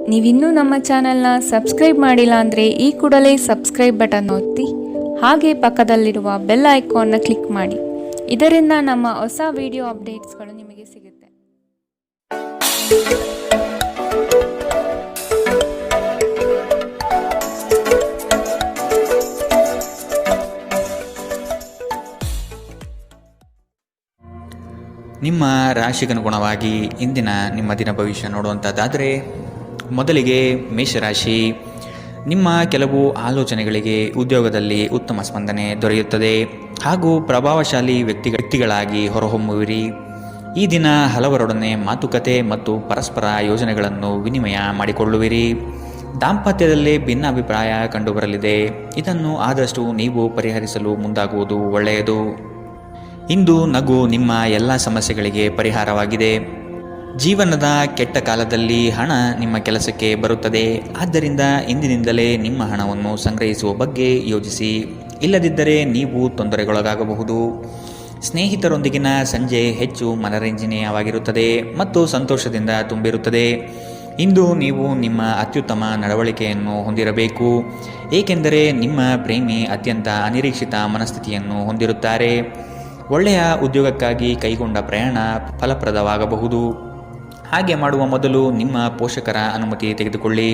ನೀವಿನ್ನೂ ನಮ್ಮ ಚಾನೆಲ್ನ ಸಬ್ಸ್ಕ್ರೈಬ್ ಮಾಡಿಲ್ಲ ಅಂದರೆ ಈ ಕೂಡಲೇ ಸಬ್ಸ್ಕ್ರೈಬ್ ಬಟನ್ ಒತ್ತಿ ಹಾಗೆ ಪಕ್ಕದಲ್ಲಿರುವ ಬೆಲ್ ಐಕಾನ್ನ ಕ್ಲಿಕ್ ಮಾಡಿ. ಇದರಿಂದ ನಮ್ಮ ಹೊಸ ವಿಡಿಯೋ ಅಪ್ಡೇಟ್ಸ್ಗಳು ನಿಮಗೆ ಸಿಗುತ್ತೆ. ನಿಮ್ಮ ರಾಶಿಗನುಗುಣವಾಗಿ ಇಂದಿನ ನಿಮ್ಮ ದಿನ ಭವಿಷ್ಯ ನೋಡುವಂಥದ್ದಾದರೆ, ಮೊದಲಿಗೆ ಮೇಷರಾಶಿ. ನಿಮ್ಮ ಕೆಲವು ಆಲೋಚನೆಗಳಿಗೆ ಉದ್ಯೋಗದಲ್ಲಿ ಉತ್ತಮ ಸ್ಪಂದನೆ ದೊರೆಯುತ್ತದೆ ಹಾಗೂ ಪ್ರಭಾವಶಾಲಿ ವ್ಯಕ್ತಿಗಳಾಗಿ ಹೊರಹೊಮ್ಮುವಿರಿ. ಈ ದಿನ ಹಲವರೊಡನೆ ಮಾತುಕತೆ ಮತ್ತು ಪರಸ್ಪರ ಯೋಜನೆಗಳನ್ನು ವಿನಿಮಯ ಮಾಡಿಕೊಳ್ಳುವಿರಿ. ದಾಂಪತ್ಯದಲ್ಲಿ ಭಿನ್ನಾಭಿಪ್ರಾಯ ಕಂಡುಬರಲಿದೆ. ಇದನ್ನು ಆದಷ್ಟು ನೀವು ಪರಿಹರಿಸಲು ಮುಂದಾಗುವುದು ಒಳ್ಳೆಯದು. ಇಂದು ನಗು ನಿಮ್ಮ ಎಲ್ಲ ಸಮಸ್ಯೆಗಳಿಗೆ ಪರಿಹಾರವಾಗಿದೆ. ಜೀವನದ ಕೆಟ್ಟ ಕಾಲದಲ್ಲಿ ಹಣ ನಿಮ್ಮ ಕೆಲಸಕ್ಕೆ ಬರುತ್ತದೆ. ಆದ್ದರಿಂದ ಇಂದಿನಿಂದಲೇ ನಿಮ್ಮ ಹಣವನ್ನು ಸಂಗ್ರಹಿಸುವ ಬಗ್ಗೆ ಯೋಚಿಸಿ. ಇಲ್ಲದಿದ್ದರೆ ನೀವು ತೊಂದರೆಗೊಳಗಾಗಬಹುದು. ಸ್ನೇಹಿತರೊಂದಿಗಿನ ಸಂಜೆ ಹೆಚ್ಚು ಮನರಂಜನೀಯವಾಗಿರುತ್ತದೆ ಮತ್ತು ಸಂತೋಷದಿಂದ ತುಂಬಿರುತ್ತದೆ. ಇಂದು ನೀವು ನಿಮ್ಮ ಅತ್ಯುತ್ತಮ ನಡವಳಿಕೆಯನ್ನು ಹೊಂದಿರಬೇಕು, ಏಕೆಂದರೆ ನಿಮ್ಮ ಪ್ರೇಮಿ ಅತ್ಯಂತ ಅನಿರೀಕ್ಷಿತ ಮನಸ್ಥಿತಿಯನ್ನು ಹೊಂದಿರುತ್ತಾರೆ. ಒಳ್ಳೆಯ ಉದ್ಯೋಗಕ್ಕಾಗಿ ಕೈಗೊಂಡ ಪ್ರಯಾಣ ಫಲಪ್ರದವಾಗಬಹುದು. ಹಾಗೆ ಮಾಡುವ ಮೊದಲು ನಿಮ್ಮ ಪೋಷಕರ ಅನುಮತಿ ತೆಗೆದುಕೊಳ್ಳಿ.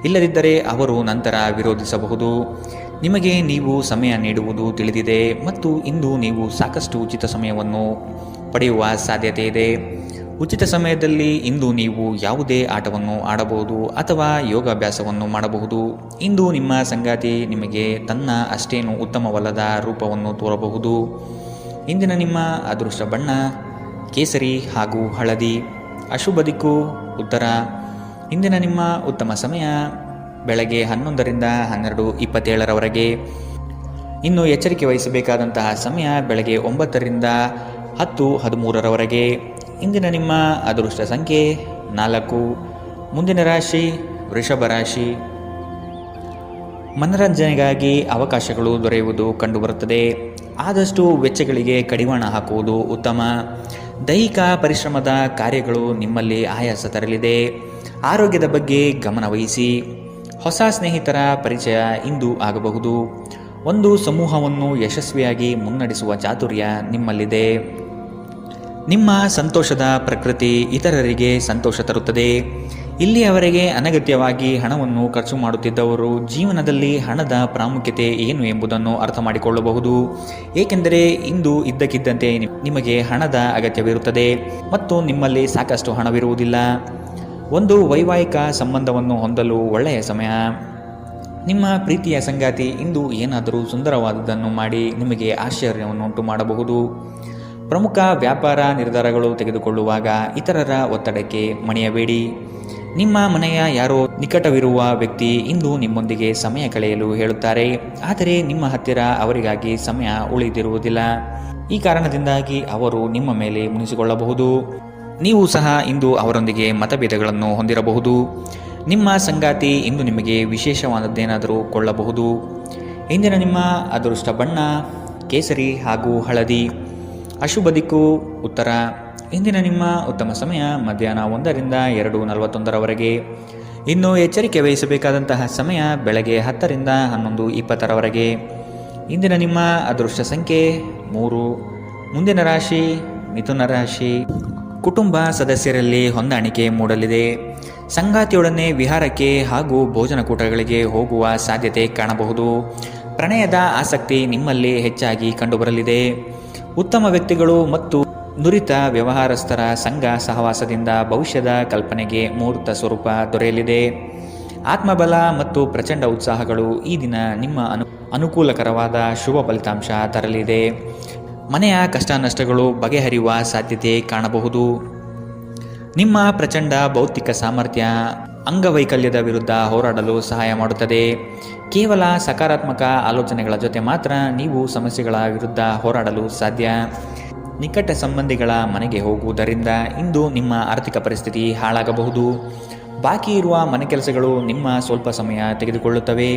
ಇಲ್ಲದಿದ್ದರೆ ಅವರು ನಂತರ ವಿರೋಧಿಸಬಹುದು. ನಿಮಗೆ ನೀವು ಸಮಯ ನೀಡುವುದು ತಿಳಿದಿದೆ ಮತ್ತು ಇಂದು ನೀವು ಸಾಕಷ್ಟು ಉಚಿತ ಸಮಯವನ್ನು ಪಡೆಯುವ ಸಾಧ್ಯತೆ ಇದೆ. ಉಚಿತ ಸಮಯದಲ್ಲಿ ಇಂದು ನೀವು ಯಾವುದೇ ಆಟವನ್ನು ಆಡಬಹುದು ಅಥವಾ ಯೋಗಾಭ್ಯಾಸವನ್ನು ಮಾಡಬಹುದು. ಇಂದು ನಿಮ್ಮ ಸಂಗಾತಿ ನಿಮಗೆ ತನ್ನ ಅಷ್ಟೇನು ಉತ್ತಮವಲ್ಲದ ರೂಪವನ್ನು ತೋರಬಹುದು. ಇಂದಿನ ನಿಮ್ಮ ಅದೃಷ್ಟ ಬಣ್ಣ ಕೇಸರಿ ಹಾಗೂ ಹಳದಿ. ಅಶುಭ ದಿಕ್ಕು ಉತ್ತರ. ಇಂದಿನ ನಿಮ್ಮ ಉತ್ತಮ ಸಮಯ ಬೆಳಗ್ಗೆ 11ರಿಂದ 12:27ರವರೆಗೆ. ಇನ್ನು ಎಚ್ಚರಿಕೆ ವಹಿಸಬೇಕಾದಂತಹ ಸಮಯ ಬೆಳಗ್ಗೆ 9ರಿಂದ 10:13ರವರೆಗೆ. ಇಂದಿನ ನಿಮ್ಮ ಅದೃಷ್ಟ ಸಂಖ್ಯೆ 4. ಮುಂದಿನ ರಾಶಿ ವೃಷಭ ರಾಶಿ. ಮನರಂಜನೆಗಾಗಿ ಅವಕಾಶಗಳು ದೊರೆಯುವುದು ಕಂಡುಬರುತ್ತದೆ. ಆದಷ್ಟು ವೆಚ್ಚಗಳಿಗೆ ಕಡಿವಾಣ ಹಾಕುವುದು ಉತ್ತಮ. ದೈಹಿಕ ಪರಿಶ್ರಮದ ಕಾರ್ಯಗಳು ನಿಮ್ಮಲ್ಲಿ ಆಯಾಸ ತರಲಿದೆ. ಆರೋಗ್ಯದ ಬಗ್ಗೆ ಗಮನ ವಹಿಸಿ. ಹೊಸ ಸ್ನೇಹಿತರ ಪರಿಚಯ ಇಂದು ಆಗಬಹುದು. ಒಂದು ಸಮೂಹವನ್ನು ಯಶಸ್ವಿಯಾಗಿ ಮುನ್ನಡೆಸುವ ಚಾತುರ್ಯ ನಿಮ್ಮಲ್ಲಿದೆ. ನಿಮ್ಮ ಸಂತೋಷದ ಪ್ರಕೃತಿ ಇತರರಿಗೆ ಸಂತೋಷ ತರುತ್ತದೆ. ಇಲ್ಲಿಯವರೆಗೆ ಅನಗತ್ಯವಾಗಿ ಹಣವನ್ನು ಖರ್ಚು ಮಾಡುತ್ತಿದ್ದವರು ಜೀವನದಲ್ಲಿ ಹಣದ ಪ್ರಾಮುಖ್ಯತೆ ಏನು ಎಂಬುದನ್ನು ಅರ್ಥ ಮಾಡಿಕೊಳ್ಳಬಹುದು. ಏಕೆಂದರೆ ಇಂದು ಇದ್ದಕ್ಕಿದ್ದಂತೆ ನಿಮಗೆ ಹಣದ ಅಗತ್ಯವಿರುತ್ತದೆ ಮತ್ತು ನಿಮ್ಮಲ್ಲಿ ಸಾಕಷ್ಟು ಹಣವಿರುವುದಿಲ್ಲ. ಒಂದು ವೈವಾಹಿಕ ಸಂಬಂಧವನ್ನು ಹೊಂದಲು ಒಳ್ಳೆಯ ಸಮಯ. ನಿಮ್ಮ ಪ್ರೀತಿಯ ಸಂಗಾತಿ ಇಂದು ಏನಾದರೂ ಸುಂದರವಾದದ್ದನ್ನು ಮಾಡಿ ನಿಮಗೆ ಆಶ್ಚರ್ಯವನ್ನುಂಟು ಮಾಡಬಹುದು. ಪ್ರಮುಖ ವ್ಯಾಪಾರ ನಿರ್ಧಾರಗಳು ತೆಗೆದುಕೊಳ್ಳುವಾಗ ಇತರರ ಒತ್ತಡಕ್ಕೆ ಮಣಿಯಬೇಡಿ. ನಿಮ್ಮ ಮನೆಯ ಯಾರೋ ನಿಕಟವಿರುವ ವ್ಯಕ್ತಿ ಇಂದು ನಿಮ್ಮೊಂದಿಗೆ ಸಮಯ ಕಳೆಯಲು ಹೇಳುತ್ತಾರೆ, ಆದರೆ ನಿಮ್ಮ ಹತ್ತಿರ ಅವರಿಗಾಗಿ ಸಮಯ ಉಳಿದಿರುವುದಿಲ್ಲ. ಈ ಕಾರಣದಿಂದಾಗಿ ಅವರು ನಿಮ್ಮ ಮೇಲೆ ಮುನಿಸಿಕೊಳ್ಳಬಹುದು. ನೀವು ಸಹ ಇಂದು ಅವರೊಂದಿಗೆ ಮತಭೇದಗಳನ್ನು ಹೊಂದಿರಬಹುದು. ನಿಮ್ಮ ಸಂಗಾತಿ ಇಂದು ನಿಮಗೆ ವಿಶೇಷವಾದದ್ದೇನಾದರೂ ಕೊಳ್ಳಬಹುದು. ಇಂದಿನ ನಿಮ್ಮ ಅದೃಷ್ಟ ಬಣ್ಣ ಕೇಸರಿ ಹಾಗೂ ಹಳದಿ. ಅಶುಭ ದಿಕ್ಕು ಉತ್ತರ. ಇಂದಿನ ನಿಮ್ಮ ಉತ್ತಮ ಸಮಯ ಮಧ್ಯಾಹ್ನ 1ರಿಂದ 2:41ರವರೆಗೆ. ಇನ್ನು ಎಚ್ಚರಿಕೆ ವಹಿಸಬೇಕಾದಂತಹ ಸಮಯ ಬೆಳಗ್ಗೆ 10ರಿಂದ 11:20ರವರೆಗೆ. ಇಂದಿನ ನಿಮ್ಮ ಅದೃಷ್ಟ ಸಂಖ್ಯೆ 3. ಮುಂದಿನ ರಾಶಿ ಮಿಥುನ ರಾಶಿ. ಕುಟುಂಬ ಸದಸ್ಯರಲ್ಲಿ ಹೊಂದಾಣಿಕೆ ಮೂಡಲಿದೆ. ಸಂಗಾತಿಯೊಡನೆ ವಿಹಾರಕ್ಕೆ ಹಾಗೂ ಭೋಜನಕೂಟಗಳಿಗೆ ಹೋಗುವ ಸಾಧ್ಯತೆ ಕಾಣಬಹುದು. ಪ್ರಣಯದ ಆಸಕ್ತಿ ನಿಮ್ಮಲ್ಲಿ ಹೆಚ್ಚಾಗಿ ಕಂಡುಬರಲಿದೆ. ಉತ್ತಮ ವ್ಯಕ್ತಿಗಳು ಮತ್ತು ನುರಿತ ವ್ಯವಹಾರಸ್ಥರ ಸಂಘ ಸಹವಾಸದಿಂದ ಭವಿಷ್ಯದ ಕಲ್ಪನೆಗೆ ಮೂರ್ತ ಸ್ವರೂಪ ದೊರೆಯಲಿದೆ. ಆತ್ಮಬಲ ಮತ್ತು ಪ್ರಚಂಡ ಉತ್ಸಾಹಗಳು ಈ ದಿನ ನಿಮ್ಮ ಅನುಕೂಲಕರವಾದ ಶುಭ ಫಲಿತಾಂಶ ತರಲಿದೆ. ಮನೆಯ ಕಷ್ಟ ನಷ್ಟಗಳು ಬಗೆಹರಿಯುವ ಸಾಧ್ಯತೆ ಕಾಣಬಹುದು. ನಿಮ್ಮ ಪ್ರಚಂಡ ಭೌತಿಕ ಸಾಮರ್ಥ್ಯ ಅಂಗವೈಕಲ್ಯದ ವಿರುದ್ಧ ಹೋರಾಡಲು ಸಹಾಯ ಮಾಡುತ್ತದೆ. ಕೇವಲ ಸಕಾರಾತ್ಮಕ ಆಲೋಚನೆಗಳ ಜೊತೆ ಮಾತ್ರ ನೀವು ಸಮಸ್ಯೆಗಳ ವಿರುದ್ಧ ಹೋರಾಡಲು ಸಾಧ್ಯ. ನಿಕಟ ಸಂಬಂಧಿಗಳ ಮನೆಗೆ ಹೋಗುವುದರಿಂದ ಇಂದು ನಿಮ್ಮ ಆರ್ಥಿಕ ಪರಿಸ್ಥಿತಿ ಹಾಳಾಗಬಹುದು. ಬಾಕಿ ಇರುವ ಮನೆ ಕೆಲಸಗಳು ನಿಮ್ಮ ಸ್ವಲ್ಪ ಸಮಯ ತೆಗೆದುಕೊಳ್ಳುತ್ತವೆ.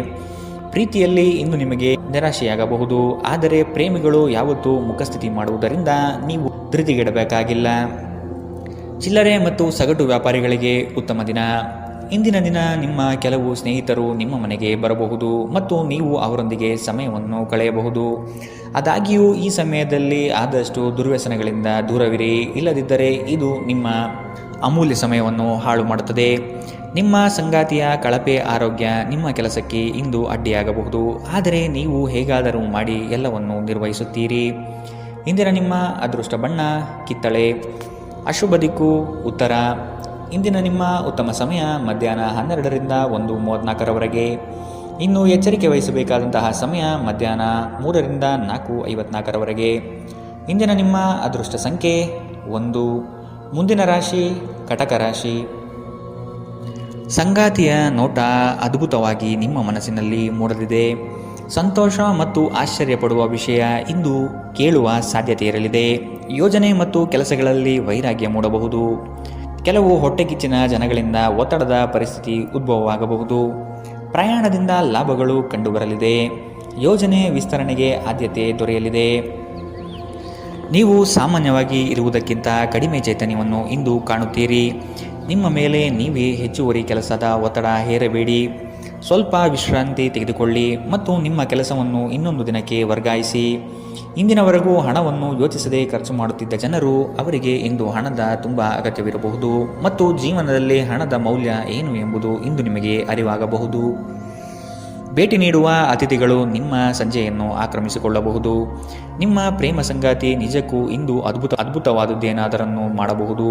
ಪ್ರೀತಿಯಲ್ಲಿ ಇಂದು ನಿಮಗೆ ನಿರಾಶೆಯಾಗಬಹುದು. ಆದರೆ ಪ್ರೇಮಿಗಳು ಯಾವತ್ತೂ ಮುಖಸ್ಥಿತಿ ಮಾಡುವುದರಿಂದ ನೀವು ಧೃತಿಗೆಡಬೇಕಾಗಿಲ್ಲ. ಚಿಲ್ಲರೆ ಮತ್ತು ಸಗಟು ವ್ಯಾಪಾರಿಗಳಿಗೆ ಉತ್ತಮ ದಿನ. ಇಂದಿನ ದಿನ ನಿಮ್ಮ ಕೆಲವು ಸ್ನೇಹಿತರು ನಿಮ್ಮ ಮನೆಗೆ ಬರಬಹುದು ಮತ್ತು ನೀವು ಅವರೊಂದಿಗೆ ಸಮಯವನ್ನು ಕಳೆಯಬಹುದು. ಆದಾಗ್ಯೂ ಈ ಸಮಯದಲ್ಲಿ ಆದಷ್ಟು ದುರ್ವ್ಯಸನಗಳಿಂದ ದೂರವಿರಿ, ಇಲ್ಲದಿದ್ದರೆ ಇದು ನಿಮ್ಮ ಅಮೂಲ್ಯ ಸಮಯವನ್ನು ಹಾಳು ಮಾಡುತ್ತದೆ. ನಿಮ್ಮ ಸಂಗಾತಿಯ ಕಳಪೆ ಆರೋಗ್ಯ ನಿಮ್ಮ ಕೆಲಸಕ್ಕೆ ಇಂದು ಅಡ್ಡಿಯಾಗಬಹುದು, ಆದರೆ ನೀವು ಹೇಗಾದರೂ ಮಾಡಿ ಎಲ್ಲವನ್ನು ನಿರ್ವಹಿಸುತ್ತೀರಿ. ಇಂದಿನ ನಿಮ್ಮ ಅದೃಷ್ಟ ಬಣ್ಣ ಕಿತ್ತಳೆ. ಅಶುಭ ದಿಕ್ಕು ಉತ್ತರ. ಇಂದಿನ ನಿಮ್ಮ ಉತ್ತಮ ಸಮಯ ಮಧ್ಯಾಹ್ನ 12ರಿಂದ 1:34ರವರೆಗೆ. ಇನ್ನು ಎಚ್ಚರಿಕೆ ವಹಿಸಬೇಕಾದಂತಹ ಸಮಯ ಮಧ್ಯಾಹ್ನ 3ರಿಂದ 4:54ರವರೆಗೆ. ಇಂದಿನ ನಿಮ್ಮ ಅದೃಷ್ಟ ಸಂಖ್ಯೆ 1. ಮುಂದಿನ ರಾಶಿ ಕಟಕ ರಾಶಿ. ಸಂಗಾತಿಯ ನೋಟ ಅದ್ಭುತವಾಗಿ ನಿಮ್ಮ ಮನಸ್ಸಿನಲ್ಲಿ ಮೂಡಲಿದೆ. ಸಂತೋಷ ಮತ್ತು ಆಶ್ಚರ್ಯಪಡುವ ವಿಷಯ ಇಂದು ಕೇಳುವ ಸಾಧ್ಯತೆ ಇರಲಿದೆ. ಯೋಜನೆ ಮತ್ತು ಕೆಲಸಗಳಲ್ಲಿ ವೈರಾಗ್ಯ ಮೂಡಬಹುದು. ಕೆಲವು ಹೊಟ್ಟೆಕಿಚ್ಚಿನ ಜನಗಳಿಂದ ಒತ್ತಡದ ಪರಿಸ್ಥಿತಿ ಉದ್ಭವವಾಗಬಹುದು. ಪ್ರಯಾಣದಿಂದ ಲಾಭಗಳು ಕಂಡುಬರಲಿದೆ. ಯೋಜನೆ ವಿಸ್ತರಣೆಗೆ ಆದ್ಯತೆ ದೊರೆಯಲಿದೆ. ನೀವು ಸಾಮಾನ್ಯವಾಗಿ ಇರುವುದಕ್ಕಿಂತ ಕಡಿಮೆ ಚೈತನ್ಯವನ್ನು ಇಂದು ಕಾಣುತ್ತೀರಿ. ನಿಮ್ಮ ಮೇಲೆ ನೀವೇ ಹೆಚ್ಚುವರಿ ಕೆಲಸದ ಒತ್ತಡ ಹೇರಬೇಡಿ. ಸ್ವಲ್ಪ ವಿಶ್ರಾಂತಿ ತೆಗೆದುಕೊಳ್ಳಿ ಮತ್ತು ನಿಮ್ಮ ಕೆಲಸವನ್ನು ಇನ್ನೊಂದು ದಿನಕ್ಕೆ ವರ್ಗಾಯಿಸಿ. ಇಂದಿನವರೆಗೂ ಹಣವನ್ನು ಯೋಚಿಸದೆ ಖರ್ಚು ಮಾಡುತ್ತಿದ್ದ ಜನರು, ಅವರಿಗೆ ಇಂದು ಹಣದ ತುಂಬ ಅಗತ್ಯವಿರಬಹುದು ಮತ್ತು ಜೀವನದಲ್ಲಿ ಹಣದ ಮೌಲ್ಯ ಏನು ಎಂಬುದು ಇಂದು ನಿಮಗೆ ಅರಿವಾಗಬಹುದು. ಭೇಟಿ ನೀಡುವ ಅತಿಥಿಗಳು ನಿಮ್ಮ ಸಂಜೆಯನ್ನು ಆಕ್ರಮಿಸಿಕೊಳ್ಳಬಹುದು. ನಿಮ್ಮ ಪ್ರೇಮ ಸಂಗಾತಿ ನಿಜಕ್ಕೂ ಇಂದು ಅದ್ಭುತವಾದುದೇನಾದರನ್ನು ಮಾಡಬಹುದು.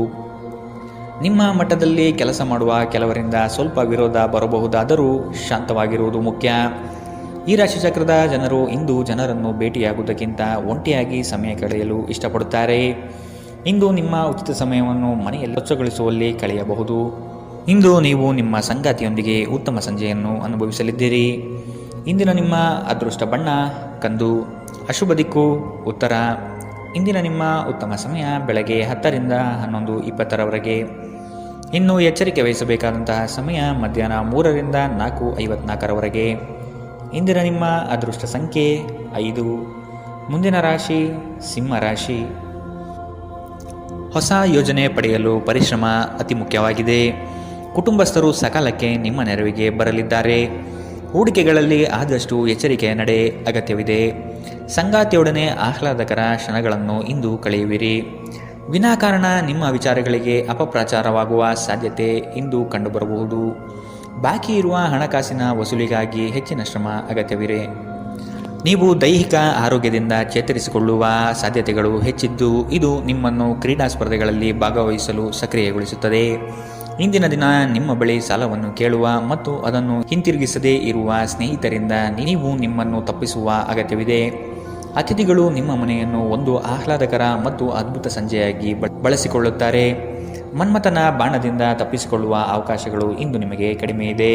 ನಿಮ್ಮ ಮಟ್ಟದಲ್ಲಿ ಕೆಲಸ ಮಾಡುವ ಕೆಲವರಿಂದ ಸ್ವಲ್ಪ ವಿರೋಧ ಬರಬಹುದಾದರೂ ಶಾಂತವಾಗಿರುವುದು ಮುಖ್ಯ. ಈ ರಾಶಿಚಕ್ರದ ಜನರು ಇಂದು ಜನರನ್ನು ಭೇಟಿಯಾಗುವುದಕ್ಕಿಂತ ಒಂಟಿಯಾಗಿ ಸಮಯ ಕಳೆಯಲು ಇಷ್ಟಪಡುತ್ತಾರೆ. ಇಂದು ನಿಮ್ಮ ಉಚಿತ ಸಮಯವನ್ನು ಮನೆಯಲ್ಲಿ ಸ್ವಚ್ಛಗೊಳಿಸುವಲ್ಲಿ ಕಳೆಯಬಹುದು. ಇಂದು ನೀವು ನಿಮ್ಮ ಸಂಗಾತಿಯೊಂದಿಗೆ ಉತ್ತಮ ಸಂಜೆಯನ್ನು ಅನುಭವಿಸಲಿದ್ದೀರಿ. ಇಂದಿನ ನಿಮ್ಮ ಅದೃಷ್ಟ ಬಣ್ಣ ಕಂದು. ಅಶುಭ ದಿಕ್ಕು ಉತ್ತರ. ಇಂದಿನ ನಿಮ್ಮ ಉತ್ತಮ ಸಮಯ ಬೆಳಗ್ಗೆ 10ರಿಂದ 11:20ರವರೆಗೆ. ಇನ್ನು ಎಚ್ಚರಿಕೆ ವಹಿಸಬೇಕಾದಂತಹ ಸಮಯ ಮಧ್ಯಾಹ್ನ 3ರಿಂದ 4:54ರವರೆಗೆ. ಇಂದಿನ ನಿಮ್ಮ ಅದೃಷ್ಟ ಸಂಖ್ಯೆ 5. ಮುಂದಿನ ರಾಶಿ ಸಿಂಹ ರಾಶಿ. ಹೊಸ ಯೋಜನೆ ಪಡೆಯಲು ಪರಿಶ್ರಮ ಅತಿ ಮುಖ್ಯವಾಗಿದೆ. ಕುಟುಂಬಸ್ಥರು ಸಕಾಲಕ್ಕೆ ನಿಮ್ಮ ನೆರವಿಗೆ ಬರಲಿದ್ದಾರೆ. ಹೂಡಿಕೆಗಳಲ್ಲಿ ಆದಷ್ಟು ಎಚ್ಚರಿಕೆಯ ನಡೆ ಅಗತ್ಯವಿದೆ. ಸಂಗಾತಿಯೊಡನೆ ಆಹ್ಲಾದಕರ ಕ್ಷಣಗಳನ್ನು ಇಂದು ಕಳೆಯುವಿರಿ. ವಿನಾಕಾರಣ ನಿಮ್ಮ ವಿಚಾರಗಳಿಗೆ ಅಪಪ್ರಚಾರವಾಗುವ ಸಾಧ್ಯತೆ ಇಂದು ಕಂಡುಬರಬಹುದು. ಬಾಕಿ ಇರುವ ಹಣಕಾಸಿನ ವಸೂಲಿಗಾಗಿ ಹೆಚ್ಚಿನ ಶ್ರಮ ಅಗತ್ಯವಿದೆ. ನೀವು ದೈಹಿಕ ಆರೋಗ್ಯದಿಂದ ಚೇತರಿಸಿಕೊಳ್ಳುವ ಸಾಧ್ಯತೆಗಳು ಹೆಚ್ಚಿದ್ದು, ಇದು ನಿಮ್ಮನ್ನು ಕ್ರೀಡಾ ಸ್ಪರ್ಧೆಗಳಲ್ಲಿ ಭಾಗವಹಿಸಲು ಸಕ್ರಿಯಗೊಳಿಸುತ್ತದೆ. ಇಂದಿನ ದಿನ ನಿಮ್ಮ ಬಳಿ ಸಾಲವನ್ನು ಕೇಳುವ ಮತ್ತು ಅದನ್ನು ಹಿಂತಿರುಗಿಸದೇ ಇರುವ ಸ್ನೇಹಿತರಿಂದ ನೀವು ನಿಮ್ಮನ್ನು ತಪ್ಪಿಸುವ ಅಗತ್ಯವಿದೆ. ಅತಿಥಿಗಳು ನಿಮ್ಮ ಮನೆಯನ್ನು ಒಂದು ಆಹ್ಲಾದಕರ ಮತ್ತು ಅದ್ಭುತ ಸಂಜೆಯಾಗಿ ಬಳಸಿಕೊಳ್ಳುತ್ತಾರೆ. ಮನ್ಮಥನ ಬಾಣದಿಂದ ತಪ್ಪಿಸಿಕೊಳ್ಳುವ ಅವಕಾಶಗಳು ಇಂದು ನಿಮಗೆ ಕಡಿಮೆ ಇದೆ.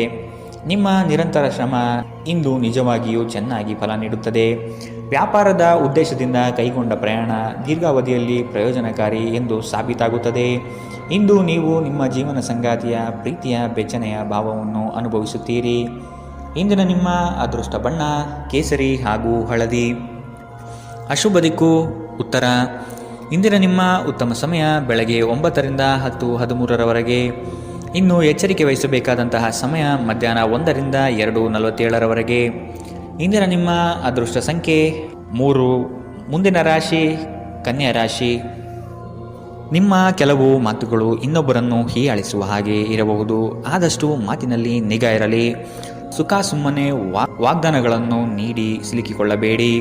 ನಿಮ್ಮ ನಿರಂತರ ಶ್ರಮ ಇಂದು ನಿಜವಾಗಿಯೂ ಚೆನ್ನಾಗಿ ಫಲ ನೀಡುತ್ತದೆ. ವ್ಯಾಪಾರದ ಉದ್ದೇಶದಿಂದ ಕೈಗೊಂಡ ಪ್ರಯಾಣ ದೀರ್ಘಾವಧಿಯಲ್ಲಿ ಪ್ರಯೋಜನಕಾರಿ ಎಂದು ಸಾಬೀತಾಗುತ್ತದೆ. ಇಂದು ನೀವು ನಿಮ್ಮ ಜೀವನ ಸಂಗಾತಿಯ ಪ್ರೀತಿಯ ಬೆಚ್ಚನೆಯ ಭಾವವನ್ನು ಅನುಭವಿಸುತ್ತೀರಿ. ಇಂದಿನ ನಿಮ್ಮ ಅದೃಷ್ಟ ಬಣ್ಣ ಕೇಸರಿ ಹಾಗೂ ಹಳದಿ. ಅಶುಭ ದಿಕ್ಕು ಉತ್ತರ. ಇಂದಿನ ನಿಮ್ಮ ಉತ್ತಮ ಸಮಯ ಬೆಳಗ್ಗೆ 9ರಿಂದ 10:13ರವರೆಗೆ. ಇನ್ನು ಎಚ್ಚರಿಕೆ ವಹಿಸಬೇಕಾದಂತಹ ಸಮಯ ಮಧ್ಯಾಹ್ನ 1ರಿಂದ 2:47ರವರೆಗೆ. ಇಂದಿನ ನಿಮ್ಮ ಅದೃಷ್ಟ ಸಂಖ್ಯೆ 3. ಮುಂದಿನ ರಾಶಿ ಕನ್ಯಾ ರಾಶಿ. ನಿಮ್ಮ ಕೆಲವು ಮಾತುಗಳು ಇನ್ನೊಬ್ಬರನ್ನು ಹೀಯಾಳಿಸುವ ಹಾಗೆ ಇರಬಹುದು. ಆದಷ್ಟು ಮಾತಿನಲ್ಲಿ ನಿಗಾ ಇರಲಿ. ಸುಖ ಸುಮ್ಮನೆ ವಾಗ್ದಾನಗಳನ್ನು ನೀಡಿ ಸಿಲುಕಿಕೊಳ್ಳಬೇಡಿ.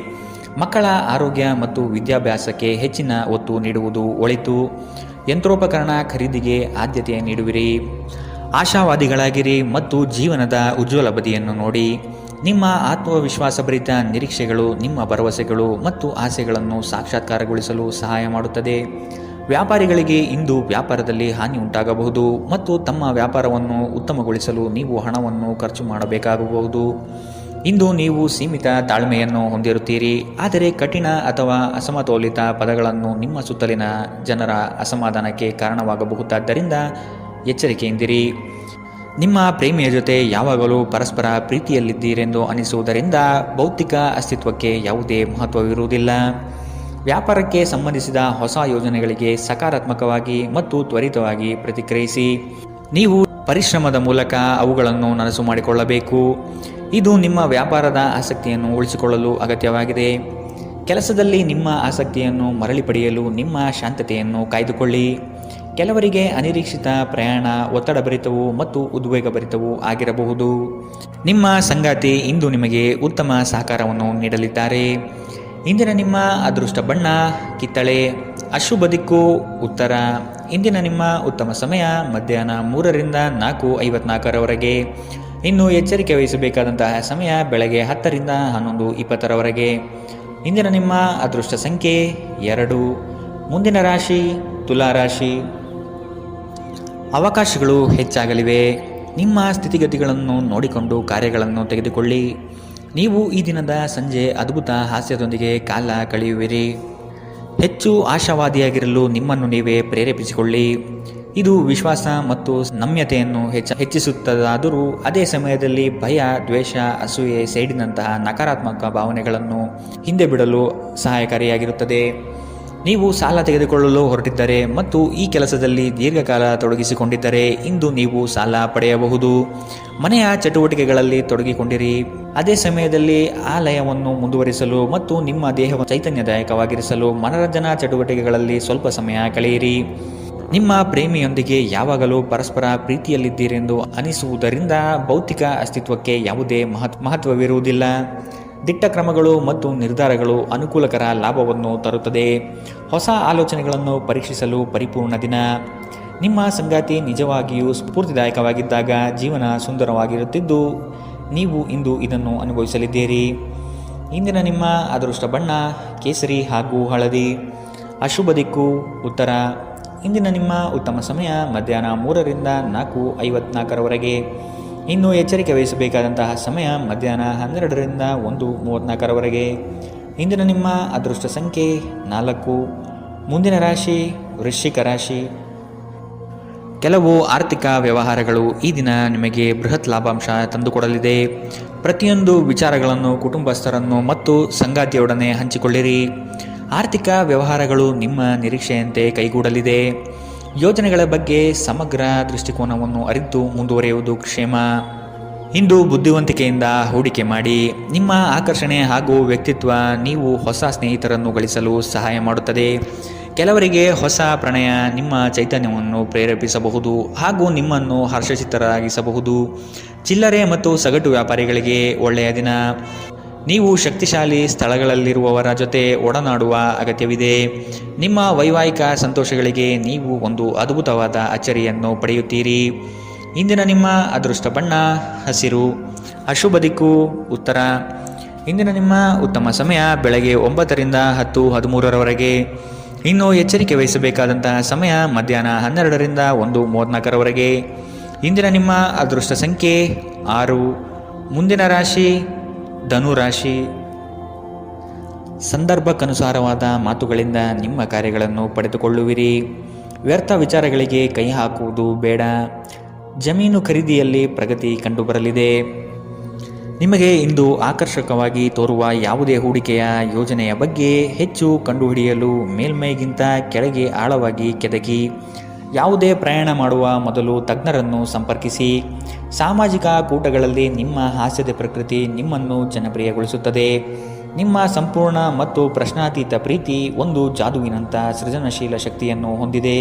ಮಕ್ಕಳ ಆರೋಗ್ಯ ಮತ್ತು ವಿದ್ಯಾಭ್ಯಾಸಕ್ಕೆ ಹೆಚ್ಚಿನ ಒತ್ತು ನೀಡುವುದು ಒಳಿತು. ಯಂತ್ರೋಪಕರಣ ಖರೀದಿಗೆ ಆದ್ಯತೆ ನೀಡುವಿರಿ. ಆಶಾವಾದಿಗಳಾಗಿರಿ ಮತ್ತು ಜೀವನದ ಉಜ್ವಲ ಬದಿಯನ್ನು ನೋಡಿ. ನಿಮ್ಮ ಆತ್ಮವಿಶ್ವಾಸಭರಿತ ನಿರೀಕ್ಷೆಗಳು ನಿಮ್ಮ ಭರವಸೆಗಳು ಮತ್ತು ಆಸೆಗಳನ್ನು ಸಾಕ್ಷಾತ್ಕಾರಗೊಳಿಸಲು ಸಹಾಯ ಮಾಡುತ್ತದೆ. ವ್ಯಾಪಾರಿಗಳಿಗೆ ಇಂದು ವ್ಯಾಪಾರದಲ್ಲಿ ಹಾನಿ ಉಂಟಾಗಬಹುದು ಮತ್ತು ತಮ್ಮ ವ್ಯಾಪಾರವನ್ನು ಉತ್ತಮಗೊಳಿಸಲು ನೀವು ಹಣವನ್ನು ಖರ್ಚು ಮಾಡಬೇಕಾಗಬಹುದು. ಇಂದು ನೀವು ಸೀಮಿತ ತಾಳ್ಮೆಯನ್ನು ಹೊಂದಿರುತ್ತೀರಿ, ಆದರೆ ಕಠಿಣ ಅಥವಾ ಅಸಮತೋಲಿತ ಪದಗಳನ್ನು ನಿಮ್ಮ ಸುತ್ತಲಿನ ಜನರ ಅಸಮಾಧಾನಕ್ಕೆ ಕಾರಣವಾಗಬಹುದಾದ್ದರಿಂದ ಎಚ್ಚರಿಕೆಯಿಂದಿರಿ. ನಿಮ್ಮ ಪ್ರೇಮಿಯ ಜೊತೆ ಯಾವಾಗಲೂ ಪರಸ್ಪರ ಪ್ರೀತಿಯಲ್ಲಿದ್ದೀರೆಂದು ಅನಿಸುವುದರಿಂದ ಭೌತಿಕ ಅಸ್ತಿತ್ವಕ್ಕೆ ಯಾವುದೇ ಮಹತ್ವವಿರುವುದಿಲ್ಲ. ವ್ಯಾಪಾರಕ್ಕೆ ಸಂಬಂಧಿಸಿದ ಹೊಸ ಯೋಜನೆಗಳಿಗೆ ಸಕಾರಾತ್ಮಕವಾಗಿ ಮತ್ತು ತ್ವರಿತವಾಗಿ ಪ್ರತಿಕ್ರಿಯಿಸಿ. ನೀವು ಪರಿಶ್ರಮದ ಮೂಲಕ ಅವುಗಳನ್ನು ನನಸು ಮಾಡಿಕೊಳ್ಳಬೇಕು. ಇದು ನಿಮ್ಮ ವ್ಯಾಪಾರದ ಆಸಕ್ತಿಯನ್ನು ಉಳಿಸಿಕೊಳ್ಳಲು ಅಗತ್ಯವಾಗಿದೆ. ಕೆಲಸದಲ್ಲಿ ನಿಮ್ಮ ಆಸಕ್ತಿಯನ್ನು ಮರಳಿ ಪಡೆಯಲು ನಿಮ್ಮ ಶಾಂತತೆಯನ್ನು ಕಾಯ್ದುಕೊಳ್ಳಿ. ಕೆಲವರಿಗೆ ಅನಿರೀಕ್ಷಿತ ಪ್ರಯಾಣ ಒತ್ತಡಭರಿತವೂ ಮತ್ತು ಉದ್ವೇಗಭರಿತವೂ ಆಗಿರಬಹುದು. ನಿಮ್ಮ ಸಂಗಾತಿ ಇಂದು ನಿಮಗೆ ಉತ್ತಮ ಸಹಕಾರವನ್ನು ನೀಡಲಿದ್ದಾರೆ. ಇಂದಿನ ನಿಮ್ಮ ಅದೃಷ್ಟ ಬಣ್ಣ ಕಿತ್ತಳೆ. ಅಶುಭ ದಿಕ್ಕು ಉತ್ತರ. ಇಂದಿನ ನಿಮ್ಮ ಉತ್ತಮ ಸಮಯ ಮಧ್ಯಾಹ್ನ 3ರಿಂದ 4:54ರವರೆಗೆ. ಇನ್ನು ಎಚ್ಚರಿಕೆ ವಹಿಸಬೇಕಾದಂತಹ ಸಮಯ ಬೆಳಗ್ಗೆ 10ರಿಂದ 11:20ರವರೆಗೆ. ಇಂದಿನ ನಿಮ್ಮ ಅದೃಷ್ಟ ಸಂಖ್ಯೆ 2. ಮುಂದಿನ ರಾಶಿ ತುಲಾ ರಾಶಿ. ಅವಕಾಶಗಳು ಹೆಚ್ಚಾಗಲಿವೆ. ನಿಮ್ಮ ಸ್ಥಿತಿಗತಿಗಳನ್ನು ನೋಡಿಕೊಂಡು ಕಾರ್ಯಗಳನ್ನು ತೆಗೆದುಕೊಳ್ಳಿ. ನೀವು ಈ ದಿನದ ಸಂಜೆ ಅದ್ಭುತ ಹಾಸ್ಯದೊಂದಿಗೆ ಕಾಲ ಕಳೆಯುವಿರಿ. ಹೆಚ್ಚು ಆಶಾವಾದಿಯಾಗಿರಲು ನಿಮ್ಮನ್ನು ನೀವೇ ಪ್ರೇರೇಪಿಸಿಕೊಳ್ಳಿ. ಇದು ವಿಶ್ವಾಸ ಮತ್ತು ನಮ್ಯತೆಯನ್ನು ಹೆಚ್ಚಿಸುತ್ತದಾದರೂ ಅದೇ ಸಮಯದಲ್ಲಿ ಭಯ, ದ್ವೇಷ, ಅಸೂಯೆ, ಸೇಡಿನಂತಹ ನಕಾರಾತ್ಮಕ ಭಾವನೆಗಳನ್ನು ಹಿಂದೆ ಬಿಡಲು ಸಹಾಯಕಾರಿಯಾಗಿರುತ್ತದೆ. ನೀವು ಸಾಲ ತೆಗೆದುಕೊಳ್ಳಲು ಹೊರಟಿದ್ದರೆ ಮತ್ತು ಈ ಕೆಲಸದಲ್ಲಿ ದೀರ್ಘಕಾಲ ತೊಡಗಿಸಿಕೊಂಡಿದ್ದರೆ ಇಂದು ನೀವು ಸಾಲ ಪಡೆಯಬಹುದು. ಮನೆಯ ಚಟುವಟಿಕೆಗಳಲ್ಲಿ ತೊಡಗಿಕೊಂಡಿರಿ. ಅದೇ ಸಮಯದಲ್ಲಿ ಆ ಲಯವನ್ನು ಮುಂದುವರಿಸಲು ಮತ್ತು ನಿಮ್ಮ ದೇಹವನ್ನು ಚೈತನ್ಯದಾಯಕವಾಗಿರಿಸಲು ಮನರಂಜನಾ ಚಟುವಟಿಕೆಗಳಲ್ಲಿ ಸ್ವಲ್ಪ ಸಮಯ ಕಳೆಯಿರಿ. ನಿಮ್ಮ ಪ್ರೇಮಿಯೊಂದಿಗೆ ಯಾವಾಗಲೂ ಪರಸ್ಪರ ಪ್ರೀತಿಯಲ್ಲಿದ್ದೀರೆಂದು ಅನಿಸುವುದರಿಂದ ಭೌತಿಕ ಅಸ್ತಿತ್ವಕ್ಕೆ ಯಾವುದೇ ಮಹತ್ವವಿರುವುದಿಲ್ಲ. ದಿಟ್ಟ ಕ್ರಮಗಳು ಮತ್ತು ನಿರ್ಧಾರಗಳು ಅನುಕೂಲಕರ ಲಾಭವನ್ನು ತರುತ್ತದೆ. ಹೊಸ ಆಲೋಚನೆಗಳನ್ನು ಪರೀಕ್ಷಿಸಲು ಪರಿಪೂರ್ಣ ದಿನ. ನಿಮ್ಮ ಸಂಗಾತಿ ನಿಜವಾಗಿಯೂ ಸ್ಫೂರ್ತಿದಾಯಕವಾಗಿದ್ದಾಗ ಜೀವನ ಸುಂದರವಾಗಿರುತ್ತಿದ್ದು ನೀವು ಇಂದು ಇದನ್ನು ಅನುಭವಿಸಲಿದ್ದೀರಿ. ಇಂದಿನ ನಿಮ್ಮ ಅದೃಷ್ಟ ಬಣ್ಣ ಕೇಸರಿ ಹಾಗೂ ಹಳದಿ. ಅಶುಭ ದಿಕ್ಕು ಉತ್ತರ. ಇಂದಿನ ನಿಮ್ಮ ಉತ್ತಮ ಸಮಯ ಮಧ್ಯಾಹ್ನ 3ರಿಂದ 4:54ರವರೆಗೆ. ಇನ್ನು ಎಚ್ಚರಿಕೆ ವಹಿಸಬೇಕಾದಂತಹ ಸಮಯ ಮಧ್ಯಾಹ್ನ 12ರಿಂದ 1:34ರವರೆಗೆ. ಇಂದಿನ ನಿಮ್ಮ ಅದೃಷ್ಟ ಸಂಖ್ಯೆ 4. ಮುಂದಿನ ರಾಶಿ ವೃಶ್ಚಿಕ ರಾಶಿ. ಕೆಲವು ಆರ್ಥಿಕ ವ್ಯವಹಾರಗಳು ಈ ದಿನ ನಿಮಗೆ ಬೃಹತ್ ಲಾಭಾಂಶ ತಂದುಕೊಡಲಿದೆ. ಪ್ರತಿಯೊಂದು ವಿಚಾರಗಳನ್ನು ಕುಟುಂಬಸ್ಥರನ್ನು ಮತ್ತು ಸಂಗಾತಿಯೊಡನೆ ಹಂಚಿಕೊಳ್ಳಿರಿ. ಆರ್ಥಿಕ ವ್ಯವಹಾರಗಳು ನಿಮ್ಮ ನಿರೀಕ್ಷೆಯಂತೆ ಕೈಗೂಡಲಿದೆ. ಯೋಜನೆಗಳ ಬಗ್ಗೆ ಸಮಗ್ರ ದೃಷ್ಟಿಕೋನವನ್ನು ಅರಿತು ಮುಂದುವರಿಯುವುದು ಕ್ಷೇಮ. ಇಂದು ಬುದ್ಧಿವಂತಿಕೆಯಿಂದ ಹೂಡಿಕೆ ಮಾಡಿ. ನಿಮ್ಮ ಆಕರ್ಷಣೆ ಹಾಗೂ ವ್ಯಕ್ತಿತ್ವ ನೀವು ಹೊಸ ಸ್ನೇಹಿತರನ್ನು ಗಳಿಸಲು ಸಹಾಯ ಮಾಡುತ್ತದೆ. ಕೆಲವರಿಗೆ ಹೊಸ ಪ್ರಣಯ ನಿಮ್ಮ ಚೈತನ್ಯವನ್ನು ಪ್ರೇರೇಪಿಸಬಹುದು ಹಾಗೂ ನಿಮ್ಮನ್ನು ಹರ್ಷಚಿತ್ತರಾಗಿಸಬಹುದು. ಚಿಲ್ಲರೆ ಮತ್ತು ಸಗಟು ವ್ಯಾಪಾರಿಗಳಿಗೆ ಒಳ್ಳೆಯ ದಿನ. ನೀವು ಶಕ್ತಿಶಾಲಿ ಸ್ಥಳಗಳಲ್ಲಿರುವವರ ಜೊತೆ ಒಡನಾಡುವ ಅಗತ್ಯವಿದೆ. ನಿಮ್ಮ ವೈವಾಹಿಕ ಸಂತೋಷಗಳಿಗೆ ನೀವು ಒಂದು ಅದ್ಭುತವಾದ ಅಚ್ಚರಿಯನ್ನು ಪಡೆಯುತ್ತೀರಿ. ಇಂದಿನ ನಿಮ್ಮ ಅದೃಷ್ಟ ಬಣ್ಣ ಹಸಿರು. ಅಶುಭ ದಿಕ್ಕು ಉತ್ತರ. ಇಂದಿನ ನಿಮ್ಮ ಉತ್ತಮ ಸಮಯ ಬೆಳಗ್ಗೆ 9ರಿಂದ 10:13ರವರೆಗೆ. ಇನ್ನು ಎಚ್ಚರಿಕೆ ವಹಿಸಬೇಕಾದಂತಹ ಸಮಯ ಮಧ್ಯಾಹ್ನ 12ರಿಂದ 1:34ರವರೆಗೆ. ಇಂದಿನ ನಿಮ್ಮ ಅದೃಷ್ಟ ಸಂಖ್ಯೆ 6. ಮುಂದಿನ ರಾಶಿ ಧನು ರಾಶಿ. ಸಂದರ್ಭಕ್ಕನುಸಾರವಾದ ಮಾತುಗಳಿಂದ ನಿಮ್ಮ ಕಾರ್ಯಗಳನ್ನು ಪಡೆದುಕೊಳ್ಳುವಿರಿ. ವ್ಯರ್ಥ ವಿಚಾರಗಳಿಗೆ ಕೈ ಹಾಕುವುದು ಬೇಡ. ಜಮೀನು ಖರೀದಿಯಲ್ಲಿ ಪ್ರಗತಿ ಕಂಡುಬರಲಿದೆ. ನಿಮಗೆ ಇಂದು ಆಕರ್ಷಕವಾಗಿ ತೋರುವ ಯಾವುದೇ ಹೂಡಿಕೆಯ ಯೋಜನೆಯ ಬಗ್ಗೆ ಹೆಚ್ಚು ಕಂಡುಹಿಡಿಯಲು ಮೇಲ್ಮೈಗಿಂತ ಕೆಳಗೆ ಆಳವಾಗಿ ಕೆದಕಿ. ಯಾವುದೇ ಪ್ರಯಾಣ ಮಾಡುವ ಮೊದಲು ತಜ್ಞರನ್ನು ಸಂಪರ್ಕಿಸಿ. ಸಾಮಾಜಿಕ ಕೂಟಗಳಲ್ಲಿ ನಿಮ್ಮ ಹಾಸ್ಯದ ಪ್ರಕೃತಿ ನಿಮ್ಮನ್ನು ಜನಪ್ರಿಯಗೊಳಿಸುತ್ತದೆ. ನಿಮ್ಮ ಸಂಪೂರ್ಣ ಮತ್ತು ಪ್ರಶ್ನಾತೀತ ಪ್ರೀತಿ ಒಂದು ಜಾದುವಿನಂಥ ಸೃಜನಶೀಲ ಶಕ್ತಿಯನ್ನು ಹೊಂದಿದೆ.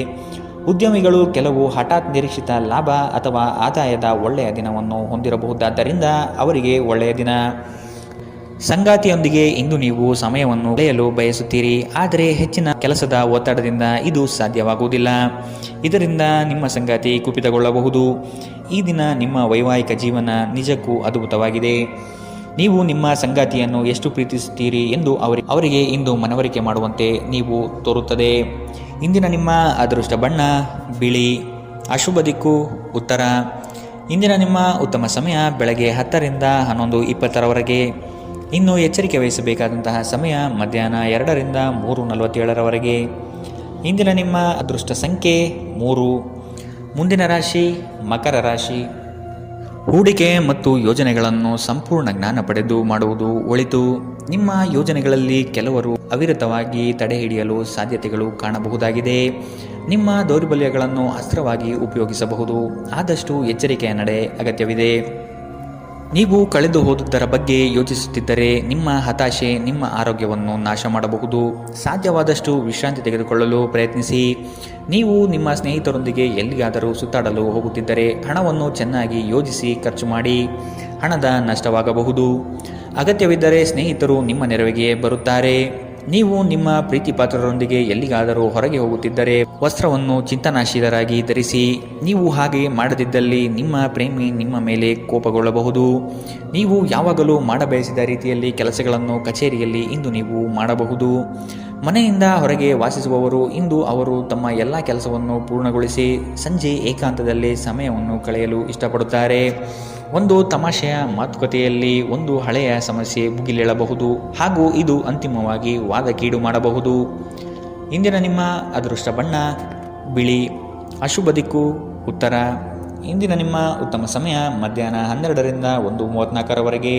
ಉದ್ಯಮಿಗಳು ಕೆಲವು ಹಠಾತ್ ನಿರೀಕ್ಷಿತ ಲಾಭ ಅಥವಾ ಆದಾಯದ ಒಳ್ಳೆಯ ದಿನವನ್ನು ಹೊಂದಿರಬಹುದಾದ್ದರಿಂದ ಅವರಿಗೆ ಒಳ್ಳೆಯ ದಿನ. ಸಂಗಾತಿಯೊಂದಿಗೆ ಇಂದು ನೀವು ಸಮಯವನ್ನು ಕಳೆಯಲು ಬಯಸುತ್ತೀರಿ, ಆದರೆ ಹೆಚ್ಚಿನ ಕೆಲಸದ ಒತ್ತಡದಿಂದ ಇದು ಸಾಧ್ಯವಾಗುವುದಿಲ್ಲ. ಇದರಿಂದ ನಿಮ್ಮ ಸಂಗಾತಿ ಕುಪಿತಗೊಳ್ಳಬಹುದು. ಈ ದಿನ ನಿಮ್ಮ ವೈವಾಹಿಕ ಜೀವನ ನಿಜಕ್ಕೂ ಅದ್ಭುತವಾಗಿದೆ. ನೀವು ನಿಮ್ಮ ಸಂಗಾತಿಯನ್ನು ಎಷ್ಟು ಪ್ರೀತಿಸುತ್ತೀರಿ ಎಂದು ಅವರಿಗೆ ಇಂದು ಮನವರಿಕೆ ಮಾಡುವಂತೆ ನೀವು ತೋರುತ್ತದೆ. ಇಂದಿನ ನಿಮ್ಮ ಅದೃಷ್ಟ ಬಣ್ಣ ಬಿಳಿ. ಅಶುಭ ದಿಕ್ಕು ಉತ್ತರ. ಇಂದಿನ ನಿಮ್ಮ ಉತ್ತಮ ಸಮಯ ಬೆಳಗ್ಗೆ 10ರಿಂದ 11:20ರವರೆಗೆ. ಇನ್ನು ಎಚ್ಚರಿಕೆ ವಹಿಸಬೇಕಾದಂತಹ ಸಮಯ ಮಧ್ಯಾಹ್ನ 2ರಿಂದ 3:47ರವರೆಗೆ. ಇಂದಿನ ನಿಮ್ಮ ಅದೃಷ್ಟ ಸಂಖ್ಯೆ 3. ಮುಂದಿನ ರಾಶಿ ಮಕರ ರಾಶಿ. ಹೂಡಿಕೆ ಮತ್ತು ಯೋಜನೆಗಳನ್ನು ಸಂಪೂರ್ಣ ಜ್ಞಾನ ಪಡೆದು ಮಾಡುವುದು ಒಳಿತು. ನಿಮ್ಮ ಯೋಜನೆಗಳಲ್ಲಿ ಕೆಲವರು ಅವಿರತವಾಗಿ ತಡೆಹಿಡಿಯಲು ಸಾಧ್ಯತೆಗಳು ಕಾಣಬಹುದಾಗಿದೆ. ನಿಮ್ಮ ದೌರ್ಬಲ್ಯಗಳನ್ನು ಅಸ್ತ್ರವಾಗಿ ಉಪಯೋಗಿಸಬಹುದು. ಆದಷ್ಟು ಎಚ್ಚರಿಕೆಯ ನಡೆ ಅಗತ್ಯವಿದೆ. ನೀವು ಕಳೆದು ಹೋದುದರ ಬಗ್ಗೆ ಯೋಚಿಸುತ್ತಿದ್ದರೆ ನಿಮ್ಮ ಹತಾಶೆ ನಿಮ್ಮ ಆರೋಗ್ಯವನ್ನು ನಾಶ ಮಾಡಬಹುದು. ಸಾಧ್ಯವಾದಷ್ಟು ವಿಶ್ರಾಂತಿ ತೆಗೆದುಕೊಳ್ಳಲು ಪ್ರಯತ್ನಿಸಿ. ನೀವು ನಿಮ್ಮ ಸ್ನೇಹಿತರೊಂದಿಗೆ ಎಲ್ಲಿಗಾದರೂ ಸುತ್ತಾಡಲು ಹೋಗುತ್ತಿದ್ದರೆ ಹಣವನ್ನು ಚೆನ್ನಾಗಿ ಯೋಜಿಸಿ ಖರ್ಚು ಮಾಡಿ. ಹಣದ ನಷ್ಟವಾಗಬಹುದು. ಅಗತ್ಯವಿದ್ದರೆ ಸ್ನೇಹಿತರು ನಿಮ್ಮ ನೆರವಿಗೆ ಬರುತ್ತಾರೆ. ನೀವು ನಿಮ್ಮ ಪ್ರೀತಿಪಾತ್ರರೊಂದಿಗೆ ಎಲ್ಲಿಗಾದರೂ ಹೊರಗೆ ಹೋಗುತ್ತಿದ್ದರೆ ವಸ್ತ್ರವನ್ನು ಚಿಂತನಾಶೀಲರಾಗಿ ಧರಿಸಿ. ನೀವು ಹಾಗೆ ಮಾಡದಿದ್ದಲ್ಲಿ ನಿಮ್ಮ ಪ್ರೇಮಿ ನಿಮ್ಮ ಮೇಲೆ ಕೋಪಗೊಳ್ಳಬಹುದು. ನೀವು ಯಾವಾಗಲೂ ಮಾಡಬಯಸಿದ ರೀತಿಯಲ್ಲಿ ಕೆಲಸಗಳನ್ನು ಕಚೇರಿಯಲ್ಲಿ ಇಂದು ನೀವು ಮಾಡಬಹುದು. ಮನೆಯಿಂದ ಹೊರಗೆ ವಾಸಿಸುವವರು ಇಂದು ಅವರು ತಮ್ಮ ಎಲ್ಲ ಕೆಲಸವನ್ನು ಪೂರ್ಣಗೊಳಿಸಿ ಸಂಜೆ ಏಕಾಂತದಲ್ಲಿ ಸಮಯವನ್ನು ಕಳೆಯಲು ಇಷ್ಟಪಡುತ್ತಾರೆ. ಒಂದು ತಮಾಷೆಯ ಮಾತುಕತೆಯಲ್ಲಿ ಒಂದು ಹಳೆಯ ಸಮಸ್ಯೆ ಭುಗಿಲೇಳಬಹುದು ಹಾಗೂ ಇದು ಅಂತಿಮವಾಗಿ ವಾದಕೀಡು ಮಾಡಬಹುದು. ಇಂದಿನ ನಿಮ್ಮ ಅದೃಷ್ಟ ಬಣ್ಣ ಬಿಳಿ. ಅಶುಭ ದಿಕ್ಕು ಉತ್ತರ. ಇಂದಿನ ನಿಮ್ಮ ಉತ್ತಮ ಸಮಯ ಮಧ್ಯಾಹ್ನ 12ರಿಂದ 1:34ರವರೆಗೆ.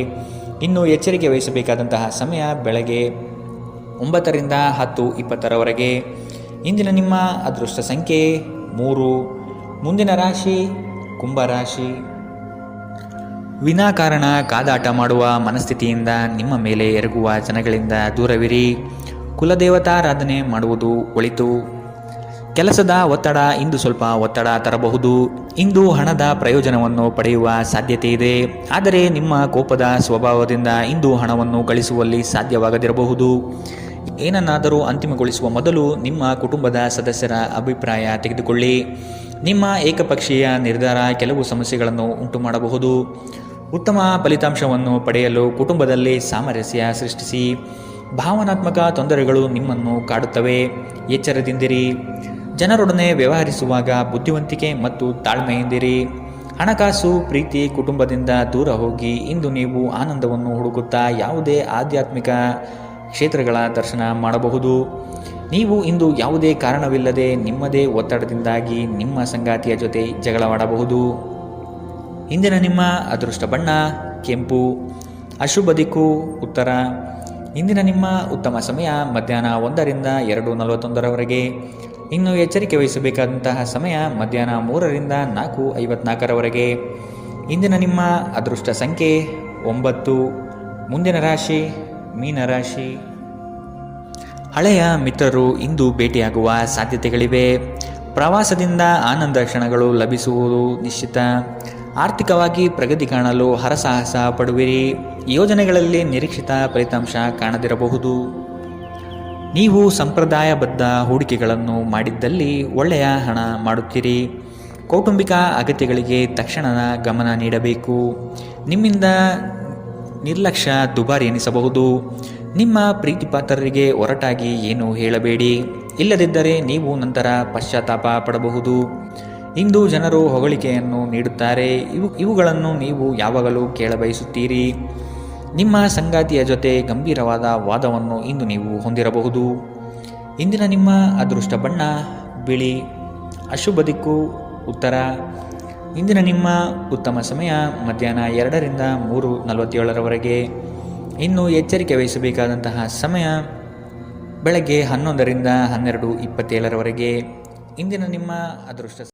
ಇನ್ನು ಎಚ್ಚರಿಕೆ ವಹಿಸಬೇಕಾದಂತಹ ಸಮಯ ಬೆಳಗ್ಗೆ 9ರಿಂದ 10:20ರವರೆಗೆ. ಇಂದಿನ ನಿಮ್ಮ ಅದೃಷ್ಟ ಸಂಖ್ಯೆ 3. ಮುಂದಿನ ರಾಶಿ ಕುಂಭರಾಶಿ. ವಿನಾಕಾರಣ ಕಾದಾಟ ಮಾಡುವ ಮನಸ್ಥಿತಿಯಿಂದ ನಿಮ್ಮ ಮೇಲೆ ಎರಗುವ ಜನಗಳಿಂದ ದೂರವಿರಿ. ಕುಲದೇವತಾರಾಧನೆ ಮಾಡುವುದು ಒಳಿತು. ಕೆಲಸದ ಒತ್ತಡ ಇಂದು ಸ್ವಲ್ಪ ಒತ್ತಡ ತರಬಹುದು. ಇಂದು ಹಣದ ಪ್ರಯೋಜನವನ್ನು ಪಡೆಯುವ ಸಾಧ್ಯತೆ ಇದೆ. ಆದರೆ ನಿಮ್ಮ ಕೋಪದ ಸ್ವಭಾವದಿಂದ ಇಂದು ಹಣವನ್ನು ಗಳಿಸುವಲ್ಲಿ ಸಾಧ್ಯವಾಗದಿರಬಹುದು. ಏನನ್ನಾದರೂ ಅಂತಿಮಗೊಳಿಸುವ ಮೊದಲು ನಿಮ್ಮ ಕುಟುಂಬದ ಸದಸ್ಯರ ಅಭಿಪ್ರಾಯ ತೆಗೆದುಕೊಳ್ಳಿ. ನಿಮ್ಮ ಏಕಪಕ್ಷೀಯ ನಿರ್ಧಾರ ಕೆಲವು ಸಮಸ್ಯೆಗಳನ್ನು ಉಂಟು ಮಾಡಬಹುದು. ಉತ್ತಮ ಫಲಿತಾಂಶವನ್ನು ಪಡೆಯಲು ಕುಟುಂಬದಲ್ಲಿ ಸಾಮರಸ್ಯ ಸೃಷ್ಟಿಸಿ. ಭಾವನಾತ್ಮಕ ತೊಂದರೆಗಳು ನಿಮ್ಮನ್ನು ಕಾಡುತ್ತವೆ. ಎಚ್ಚರದಿಂದಿರಿ. ಜನರೊಡನೆ ವ್ಯವಹರಿಸುವಾಗ ಬುದ್ಧಿವಂತಿಕೆ ಮತ್ತು ತಾಳ್ಮೆಯಿಂದಿರಿ. ಹಣಕಾಸು ಪ್ರೀತಿ ಕುಟುಂಬದಿಂದ ದೂರ ಹೋಗಿ ಇಂದು ನೀವು ಆನಂದವನ್ನು ಹುಡುಕುತ್ತಾ ಯಾವುದೇ ಆಧ್ಯಾತ್ಮಿಕ ಕ್ಷೇತ್ರಗಳ ದರ್ಶನ ಮಾಡಬಹುದು. ನೀವು ಇಂದು ಯಾವುದೇ ಕಾರಣವಿಲ್ಲದೆ ನಿಮ್ಮದೇ ಒತ್ತಡದಿಂದಾಗಿ ನಿಮ್ಮ ಸಂಗಾತಿಯ ಜೊತೆ ಜಗಳವಾಡಬಹುದು. ಇಂದಿನ ನಿಮ್ಮ ಅದೃಷ್ಟ ಬಣ್ಣ ಕೆಂಪು. ಅಶುಭ ದಿಕ್ಕು ಉತ್ತರ. ಇಂದಿನ ನಿಮ್ಮ ಉತ್ತಮ ಸಮಯ ಮಧ್ಯಾಹ್ನ 1ರಿಂದ 2:41ರವರೆಗೆ. ಇನ್ನು ಎಚ್ಚರಿಕೆ ವಹಿಸಬೇಕಾದಂತಹ ಸಮಯ ಮಧ್ಯಾಹ್ನ 3ರಿಂದ 4:54ರವರೆಗೆ. ಇಂದಿನ ನಿಮ್ಮ ಅದೃಷ್ಟ ಸಂಖ್ಯೆ 9. ಮುಂದಿನ ರಾಶಿ ಮೀನರಾಶಿ. ಹಳೆಯ ಮಿತ್ರರು ಇಂದು ಭೇಟಿಯಾಗುವ ಸಾಧ್ಯತೆಗಳಿವೆ. ಪ್ರವಾಸದಿಂದ ಆನಂದ ಕ್ಷಣಗಳು ಲಭಿಸುವುದು ನಿಶ್ಚಿತ. ಆರ್ಥಿಕವಾಗಿ ಪ್ರಗತಿ ಕಾಣಲು ಹರಸಾಹಸ ಪಡುವಿರಿ. ಯೋಜನೆಗಳಲ್ಲಿ ನಿರೀಕ್ಷಿತ ಫಲಿತಾಂಶ ಕಾಣದಿರಬಹುದು. ನೀವು ಸಂಪ್ರದಾಯಬದ್ಧ ಹೂಡಿಕೆಗಳನ್ನು ಮಾಡಿದ್ದಲ್ಲಿ ಒಳ್ಳೆಯ ಹಣ ಮಾಡುತ್ತೀರಿ. ಕೌಟುಂಬಿಕ ಅಗತ್ಯಗಳಿಗೆ ತಕ್ಷಣದ ಗಮನ ನೀಡಬೇಕು. ನಿಮ್ಮಿಂದ ನಿರ್ಲಕ್ಷ್ಯ ದುಬಾರಿ ಎನಿಸಬಹುದು. ನಿಮ್ಮ ಪ್ರೀತಿಪಾತ್ರರಿಗೆ ಒರಟಾಗಿ ಏನು ಹೇಳಬೇಡಿ. ಇಲ್ಲದಿದ್ದರೆ ನೀವು ನಂತರ ಪಶ್ಚಾತ್ತಾಪ ಪಡಬಹುದು. ಇಂದು ಜನರು ಹೊಗಳಿಕೆಯನ್ನು ನೀಡುತ್ತಾರೆ. ಇವುಗಳನ್ನು ನೀವು ಯಾವಾಗಲೂ ಕೇಳಬಯಸುತ್ತೀರಿ. ನಿಮ್ಮ ಸಂಗಾತಿಯ ಜೊತೆ ಗಂಭೀರವಾದ ವಾದವನ್ನು ಇಂದು ನೀವು ಹೊಂದಿರಬಹುದು. ಇಂದಿನ ನಿಮ್ಮ ಅದೃಷ್ಟ ಬಣ್ಣ ಬಿಳಿ. ಅಶುಭ ದಿಕ್ಕು ಉತ್ತರ. ಇಂದಿನ ನಿಮ್ಮ ಉತ್ತಮ ಸಮಯ ಮಧ್ಯಾಹ್ನ 2ರಿಂದ 3:47ರವರೆಗೆ. ಇನ್ನು ಎಚ್ಚರಿಕೆ ವಹಿಸಬೇಕಾದಂತಹ ಸಮಯ ಬೆಳಗ್ಗೆ 11ರಿಂದ 12:27ರವರೆಗೆ. ಇಂದಿನ ನಿಮ್ಮ ಅದೃಷ್ಟ